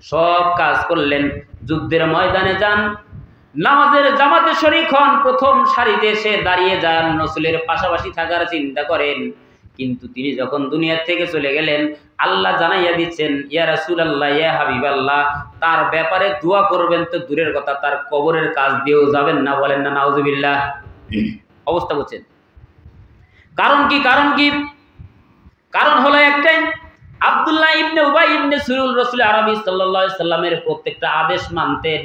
সব কাজ করলেন। যুদ্ধের ময়দানে যান, নামাজের জামাতে শরীক হন, প্রথম সারিতে এসে দাঁড়িয়ে যান, রসুলের পাশাপাশি থাকার চিন্তা করেন। কিন্তু তিনি যখন দুনিয়া থেকে চলে গেলেন, আল্লাহ জানাইয়া দিচ্ছেন ইয়া রাসূলুল্লাহ, ইয়া হাবিবাল্লাহ, তার ব্যাপারে দোয়া করবেন তো দূরের কথা, তার কবরের কাজ দিয়েও যাবেন না। বলেন না নাউজুবিল্লাহ। অবস্থা বুঝছেন? কারণ কি? কারণ হলো একটাই, আব্দুল্লাহ ইবনে উবাই ইবনে সুলুল রাসূল আরবি সাল্লাল্লাহু আলাইহি সাল্লামের প্রত্যেকটা আদেশ মানতেন,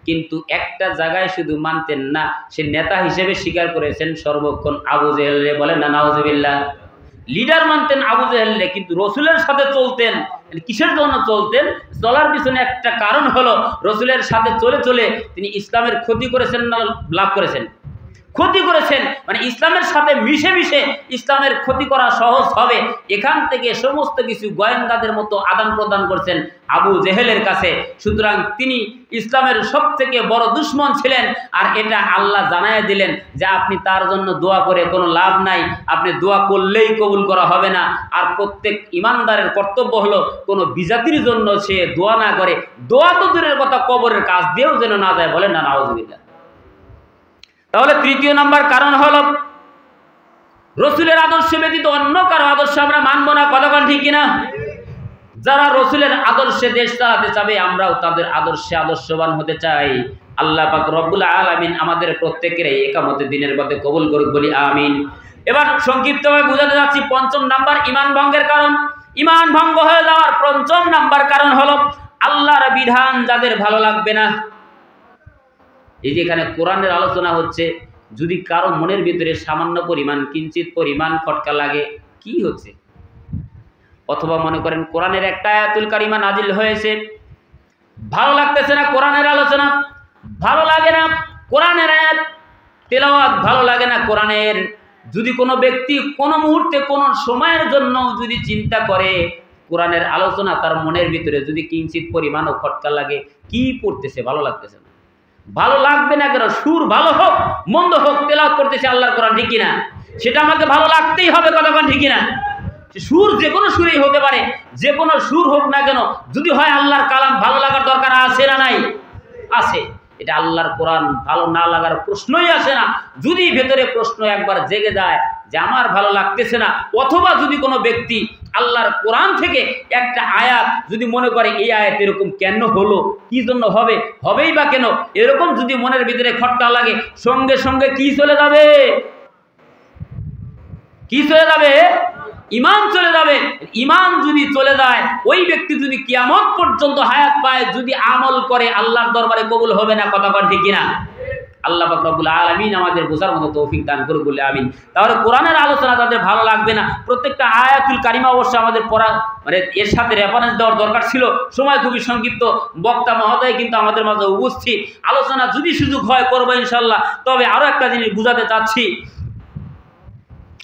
কিন্তু একটা জায়গায় শুধু মানতেন না, সে নেতা হিসেবে স্বীকার করেছেন সর্বক্ষণ আবু জেহেলরে। বলেন না নাউজুবিল্লাহ। লিডার মানতেন আবু জেহেলরে, কিন্তু রসুলের সাথে চলতেন। কিসের জন্য চলতেন? চলার পিছনে একটা কারণ হলো রসুলের সাথে চলে চলে তিনি ইসলামের ক্ষতি করেছেন না লাভ করেছেন? ক্ষতি করেছেন। মানে ইসলামের সাথে মিশে মিশে ইসলামের ক্ষতি করা সহজ হবে, এখান থেকে সমস্ত কিছু গোয়েন্দাদের মতো আদান প্রদান করছেন আবু জেহেলের কাছে। সুতরাং তিনি ইসলামের সব থেকে বড় দুশমন ছিলেন। আর এটা আল্লাহ জানায় দিলেন যে আপনি তার জন্য দোয়া করে কোনো লাভ নাই, আপনি দোয়া করলেই কবুল করা হবে না। আর প্রত্যেক ইমানদারের কর্তব্য হলো কোনো বিজাতির জন্য সে দোয়া না করে, দোয়া তো দূরের কথা, কবরের কাজ দিয়েও যেন না যায়। বলেন না নাউজুবিল্লাহ। তাহলে তৃতীয় নাম্বার কারণ হলো রসুলের আদর্শ ব্যতীত অন্য কারো আদর্শ আমরা মানবো না। কতক্ষণ ঠিক কিনা? যারা রসুলের আদর্শে দেশ চালাতে চাবে, আমরাও তাদের আদর্শে আদর্শবান হতে চাই। আল্লাহ পাক রব্বুল আলামিন আমাদের প্রত্যেকের ইকামতে দিনের পথে কবুল করুক, বলি আমিন। এবার সংক্ষিপ্তভাবে বুঝাতে যাচ্ছি পঞ্চম নাম্বার ঈমান ভঙ্গের কারণ। ঈমান ভঙ্গ হয়ে যাওয়ার পঞ্চম নাম্বার কারণ হলো আল্লাহর বিধান যাদের ভালো লাগবে না। এই যেখানে কোরআনের আলোচনা হচ্ছে, যদি কারো মনের ভিতরে সামান্য পরিমাণ, কিঞ্চিত পরিমাণ খটকা লাগে, কি হচ্ছে? অথবা মনে করেন কোরআনের একটা আয়াতুল কারিমা নাজিল হয়েছে, ভালো লাগতেছে না কোরআনের আলোচনা, ভালো লাগে না কোরআনের আয়াত তেলাওয়াত, ভালো লাগে না কোরআনের। যদি কোনো ব্যক্তি কোনো মুহূর্তে কোনো সময়ের জন্য যদি চিন্তা করে কোরআনের আলোচনা তার মনের ভিতরে যদি কিঞ্চিত পরিমাণও খটকা লাগে, কি পড়তেছে, ভালো লাগতেছে না। ভালো লাগবে না কেন? সুর ভালো হোক মন্দ হোক, তেলাওয়াত করতেছে আল্লাহর কোরআন, ঠিক কিনা? সেটা আমাকে ভালো লাগতেই হবে। কতক্ষণ ঠিক কিনা? সুর যে কোনো সুরেই হতে পারে, যে কোনো সুর হোক না কেন, যদি হয় আল্লাহর কালাম, ভালো লাগার দরকার আছে না নাই? আছে। এটা আল্লাহর কোরআন ভালো না লাগার প্রশ্নই আসে না। যদি ভেতরে প্রশ্ন একবার জেগে যায় যে আমার ভালো লাগতেছে না, অথবা যদি কোনো ব্যক্তি আল্লাহর কোরআন থেকে একটা আয়াত যদি মনে করে এই আয়াত এরকম কেন হলো, কি জন্য হবে, হবেই বা কেন, এরকম যদি মনের ভিতরে খটকা লাগে, সঙ্গে সঙ্গে কি চলে যাবে? কি চলে যাবে? ঈমান চলে যাবে। ঈমান যদি চলে যায়, ওই ব্যক্তি যদি কিয়ামত পর্যন্ত হায়াত পায়, যদি আমল করে, আল্লাহর দরবারে কবুল হবে না। কথা ঠিক কিনা? আল্লাহ পাক রব্বুল আলামিন আমাদের বোঝার মতো তৌফিক দান করুক, বলে আমিন। তাহলে কোরআনের আলোচনা তাদের ভালো লাগবে না। প্রত্যেকটা আয়াতুল কারিমা অবশ্যই আমাদের পড়া, মানে এর সাথে রেফারেন্স দেওয়ার দরকার ছিল। সময় খুবই সংক্ষিপ্ত, বক্তা মহোদয় কিন্তু আমাদের মাঝে উপস্থিত। আলোচনা যদি সুযোগ হয় করবো ইনশাল্লাহ। তবে আরো একটা জিনিস বুঝাতে চাচ্ছি,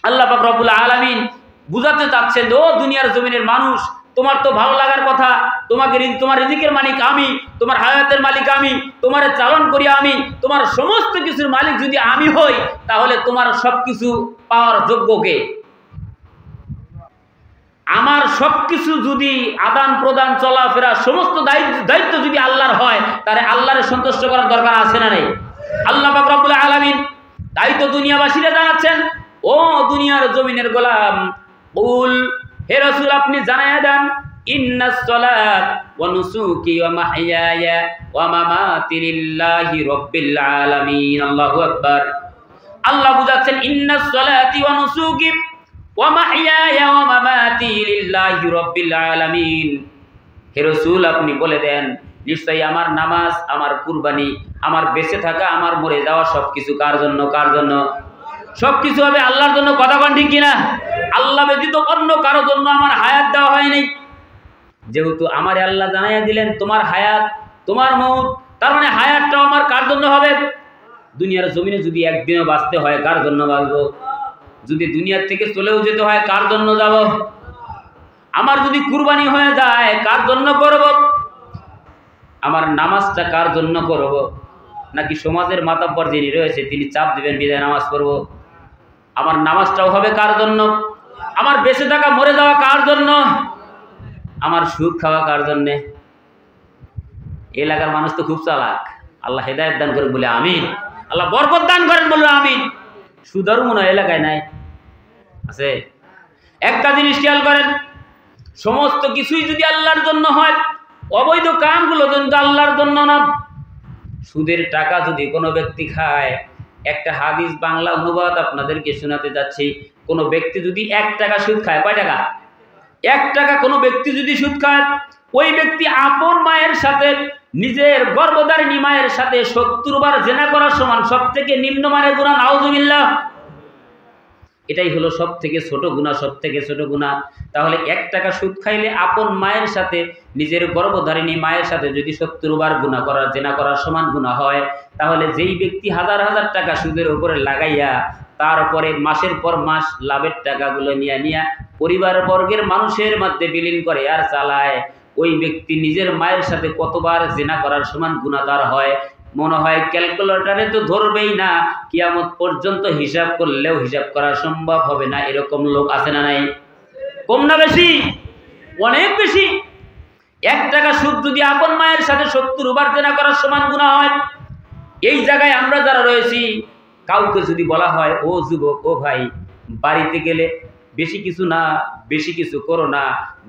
আল্লাহ পাক রব্বুল আলামিন বুঝাতে চাচ্ছেন, ও দুনিয়ার জমিনের মানুষ, তোমার তো ভালো লাগার কথা, তোমাকে তোমার রিজিকের মালিক আমি, তোমার হায়াতের মালিক আমি, তোমার চালন করি আমি, তোমার সমস্ত কিছুর মালিক যদি আমি হই, তাহলে তোমার সবকিছু পাওয়ার যোগ্য কে? আমার সবকিছু যদি আদান প্রদান চলাফেরা সমস্ত দায়িত্ব যদি আল্লাহর হয়, তাহলে আল্লাহরে সন্তুষ্ট করার দরকার আছে না নেই? আল্লাহ পাক রব্বুল আলামিন দায়িত্ব দুনিয়াবাসীরা জানাচ্ছেন, ও দুনিয়ার জমিনের গোলাম, কুল হে রাসূল আপনি জানায়া দেন ইন্নাস সালাত ওয়া নুসুকি ওয়া মাহইয়ায়া ওয়া মামাতি লিল্লাহি রাব্বিল আলামিন। আল্লাহু আকবার। আল্লাহ বুঝাচ্ছেন ইন্নাস সালাতি ওয়া নুসুকি ওয়া মাহইয়ায়া ওয়া মামাতি লিল্লাহি রাব্বিল আলামিন। হে রাসূল আপনি বলে দেন নিশ্চয়ই আমার নামাজ, আমার কুরবানি, আমার বেঁচে থাকা, আমার মরে যাওয়া সবকিছু কার জন্য? কার জন্য? সবকিছু হবে আল্লাহর জন্য। কথা বলেন ঠিক কিনা? আল্লাহ ব্যতীত অন্য কারো জন্য আমার হায়াত দেওয়া হয় নাই। যেহেতু আমার আল্লাহ জানাইয়া দিলেন তোমার হায়াত, তোমার মউত, তার মানে হায়াতটাও আমার কার জন্য হবে? দুনিয়ার জমিনে যদি একদিনও বাঁচতে হয় কার জন্য বাঁচবো? যদি দুনিয়ার থেকে চলেও যেতে হয় কার জন্য যাব? আমার যদি কুরবানি হয়ে যায় কার জন্য করব? আমার নামাজটা কার জন্য করব? নাকি সমাজের মাতাব্বর যিনি রয়েছে তিনি চাপ দিবেন বিদায় নামাজ পড়ব? আমার নামাজটাও হবে কার জন্য? আমার বেঁচে থাকা মরে যাওয়া কার জন্য? আমার সুদ খাওয়া কার জন্যে? এলাকার মানুষ তো খুব চালাক। আল্লাহ হেদায়েত দান করেন বলে আমিন। আল্লাহ বরকত দান করেন বলে আমিন। সুদারও মনে হয় এলাকায় নাই, আছে? একটা জিনিস খেয়াল করেন, সমস্ত কিছুই যদি আল্লাহর জন্য হয়, অবৈধ কামগুলো কিন্তু আল্লাহর জন্য না। সুদের টাকা যদি কোনো ব্যক্তি খায়, একটা হাদিস বাংলা অনুবাদ আপনাদেরকে শোনাতে যাচ্ছি। কোনো ব্যক্তি যদি 1 টাকা সুদ খায়, কয় টাকা? 1 টাকা কোনো ব্যক্তি যদি সুদ খায়, ওই ব্যক্তি আপন মায়ের সাথে, নিজের গর্ভধারিণী মায়ের সাথে 70 বার জিনা করার সমান। সব থেকে নিম্নমানের গুনাহ, নাউজুবিল্লাহ। এটাই হলো সব থেকে ছোট গুনাহ, সব থেকে ছোট গুনাহ। তাহলে 1 টাকা সুদ খাইলে আপন মায়ের সাথে, নিজের গর্ভধারিণী মায়ের সাথে যদি 70 বার গুনাহ করার, জিনা করার সমান গুনাহ হয়, তাহলে যেই ব্যক্তি হাজার হাজার টাকা সুদের উপরে লাগাইয়া তারপরে মাসের পর মাস লাভের টাকাগুলো নিয়ে পরিবার বর্গের মানুষের মধ্যে বিলীন করে আর চালায়, ওই ব্যক্তি নিজের মায়ের সাথে কতবার জিনা করার সমান গুনাহ তার হয়। মনে হয় ক্যালকুলেটরে তো ধরবেই না, কিয়ামত পর্যন্ত হিসাব করলেও হিসাব করা সম্ভব হবে না। এরকম লোক আছে না নাই? কম না বেশি? অনেক বেশি। 1 টাকা সুদ যদি আপন মায়ের সাথে 70 বার জিনা করার সমান গুনাহ হয়, এই জায়গায় আমরা যারা রয়েছি, কাউকে যদি বলা হয় ও যুবক, ও ভাই, বাড়িতে গেলে বেশি কিছু না, বেশি কিছু করো না,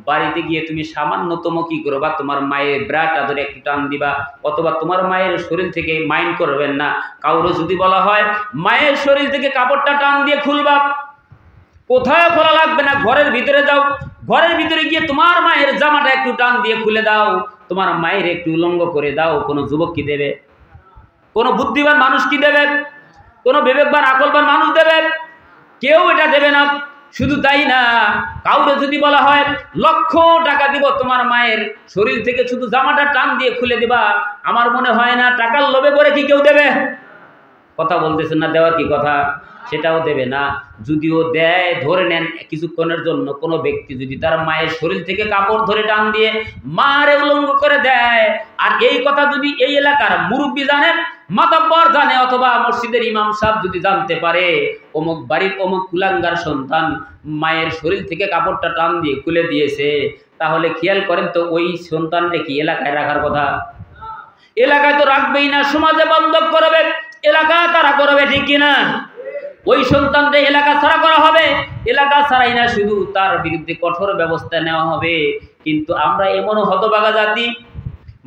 বাড়িতে গিয়ে তুমি সামান্যতম কি করবা, তোমার মায়ের ব্রাটা ধরে একটু টান দিবা, অথবা তোমার মায়ের শরীর থেকে মাইন্ড করবেন না। কাউরে যদি বলা হয় মায়ের শরীর থেকে কাপড়টা টান দিয়ে খুলবা, কোথায় খোলা লাগবে না, ঘরের ভিতরে যাও, ঘরের ভিতরে গিয়ে তোমার মায়ের জামাটা একটু টান দিয়ে খুলে দাও, তোমার মায়ের একটু উলঙ্গ করে দাও, কোনো যুবক কি দেবে? কোনো বুদ্ধিমান মানুষ কি দেবে? কোনো বিবেকবান আকলবান মানুষ দেবে? কেউ এটা দেবে না। শুধু তাই না, কাউরে যদি বলা হয় লক্ষ টাকা দিব তোমার মায়ের শরীর থেকে শুধু জামাটা টান দিয়ে খুলে দিবা, আমার মনে হয় না টাকার লোভে করে কি কেউ দেবে? কথা বলতেছেন না? দেওয়ার কি কথা? সেটাও দেবে না। যদিও দেয়, ধরে নেন কিছুক্ষণের জন্য, কোনো ব্যক্তি যদি তার মায়ের শরীর থেকে কাপড় ধরে টান দিয়ে মারে উলঙ্গ করে দেয়, আর এই কথা যদি এই এলাকার মুরব্বী জানেন, মাতাব্বর জানে, অথবা মসজিদের ইমাম সাহেব যদি জানতে পারে অমুক বাড়ির অমুক কুলাঙ্গার সন্তান মায়ের শরীর থেকে কাপড়টা টান দিয়ে খুলে দিয়েছে, তাহলে খেয়াল করেন তো ওই সন্তানটা কি এলাকায় রাখার কথা? এলাকায় তো রাখবেই না, সমাজে বন্ধক করবে, এলাকা তারা করবে, ঠিক কিনা? ওই সন্তানটা এলাকা ছাড়া করা হবে। এলাকা ছাড়াই না, শুধু তার বিরুদ্ধে কঠোর ব্যবস্থা নেওয়া হবে। কিন্তু আমরা এমনও হতভাগা জাতি,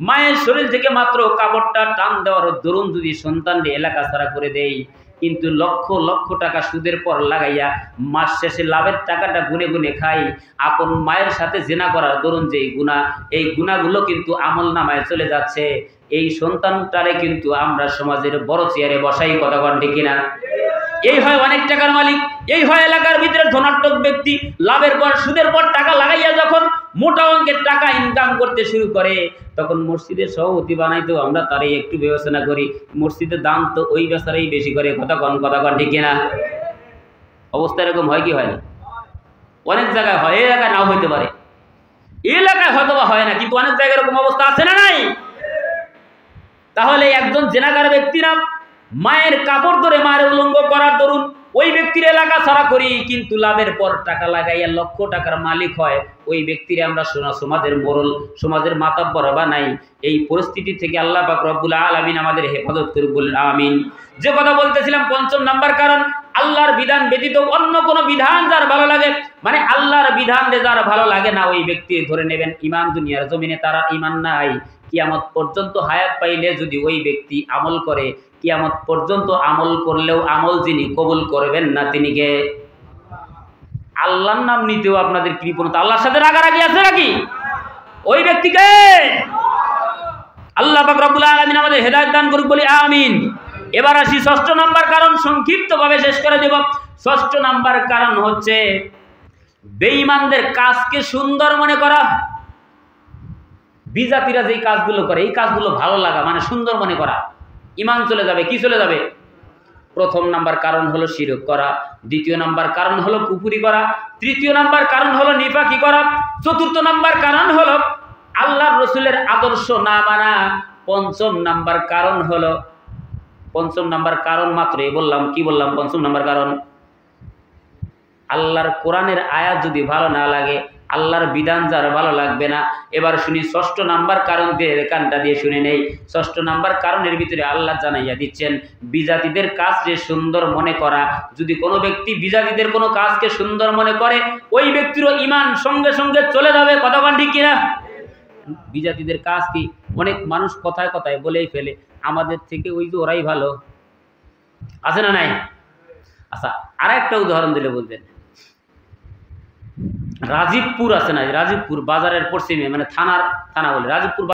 মায়ের শরীর থেকে মাত্র কাপড়টা টান দেওয়ার দরুন যদি সন্তানকে এলাকা ছাড়া করে দেই, কিন্তু লক্ষ লক্ষ টাকা সুদের পর লাগাইয়া মাস শেষে লাভের টাকাটা গুনে গুনে খাই, আপন মায়ের সাথে জিনা করার দরুন যেই গুনাহ, এই গুনাহগুলো কিন্তু আমল নামায় চলে যাচ্ছে। এই সন্তানটারে কিন্তু আমরা সমাজের বড় চেয়ারে বসাই, কথা কন ঠিক কিনা? এই হয় অনেক টাকার মালিক, এই হয় এলাকার ভিতরে ধনাত্মক ব্যক্তি, লাভের পর সুদের পর টাকা লাগাইয়া যখন মোটা অঙ্কের টাকা ইনকাম করতে শুরু করে, তখন মসজিদের সভাপতি বানাইতেও আমরা তারই একটু বিবেচনা করি, মসজিদের দাম তো ওই বেচারাই বেশি করে, কথা কন ঠিক কিনা? অবস্থা এরকম হয় কি হয় না? অনেক জায়গায় হয়, এই এলাকায় নাও হইতে পারে, এই এলাকায় হয়তো বা হয় না, কিন্তু অনেক জায়গায় এরকম অবস্থা আছে না নাই? তাহলে একজন জেনাকার ব্যক্তিরা মায়ের কাপড় ধরে মায়ের উলঙ্গ করার দরুন ওই ব্যক্তির এলাকা ছাড়া করি, কিন্তু লাভের পর টাকা লাগাইয়া লক্ষ টাকার মালিক হয়, ওই ব্যক্তিরে আমরা সমাজের মোড়ল, সমাজের মাতাব্বর বানাই। এই পরিস্থিতি থেকে আল্লাহ পাক রব্বুল আলামিন আমাদের হেফাজত করুক, বলেন আমিন। যে কথা বলতেছিলাম, ৫ম নাম্বার কারণ, আল্লাহর বিধান ব্যতীত অন্য কোনো বিধান যার ভালো লাগে, মানে আল্লাহর বিধান যার ভালো লাগে না, ওই ব্যক্তি ধরে নেবেন ইমান দুনিয়ার জমিনে তারা ইমান নাই। কিয়ামত পর্যন্ত হায়াত পাইলে যদি ওই ব্যক্তি আমল করে, কিয়ামত পর্যন্ত আমল করলেও আমল যিনি কবুল করবেন না তিনি কে? আল্লাহর নাম নিতেও আপনাদের কৃপণতা, আল্লাহর সাথে রাগারাগি আছে নাকি? ওই ব্যক্তিকে আল্লাহ পাক রব্বুল আলামিন আমাদের হেদায়েত দান করুক, বলি আমিন। এবার আসি ষষ্ঠ নাম্বার কারণ, সংক্ষিপ্তভাবে শেষ করে দেব। ষষ্ঠ নাম্বার কারণ হচ্ছে বেঈমানদের কাজকে সুন্দর মনে করা। বিজাতিরা যেই কাজগুলো করে এই কাজগুলো ভালো লাগা, মানে সুন্দর মনে করা। ঈমান চলে যাবে, কি চলে যাবে? প্রথম নাম্বার কারণ হলো শিরক করা, দ্বিতীয় নাম্বার কারণ হলো কুফরি করা, তৃতীয় নাম্বার কারণ হলো নিফাকি করা, চতুর্থ নাম্বার কারণ হলো আল্লাহর রসুলের আদর্শ না মানা, পঞ্চম নাম্বার কারণ হলো, পঞ্চম নাম্বার কারণ মাত্রই বললাম, কি বললাম? পঞ্চম নাম্বার কারণ আল্লাহর কোরআনের আয়াত যদি ভালো না লাগে, আল্লাহর বিধান যার ভালো লাগবে না। এবার শুনি ষষ্ঠ নাম্বার কারণ দিয়ে, কানটা দিয়ে শুনে নেই। ষষ্ঠ নাম্বার কারণের ভিতরে আল্লাহ জানাইয়া দিচ্ছেন বিজাতিদের কাজকে সুন্দর মনে করা। যদি কোনো ব্যক্তি বিজাতিদের কোনো কাজকে সুন্দর মনে করে, ওই ব্যক্তিরও ঈমান সঙ্গে সঙ্গে চলে যাবে। কথা বলেন ঠিক কিনা? বিজাতিদের কাজ কি? অনেক মানুষ কথায় কথায় বলেই ফেলে আমাদের থেকে ওই যে ওরাই ভালো, আছে না নাই? আচ্ছা, আর একটা উদাহরণ দিলে বলতেন, রাজীবপুর আছে না, রাজীবপুর বাজারের পশ্চিমে, মানে থানা বলে রাজীবপুর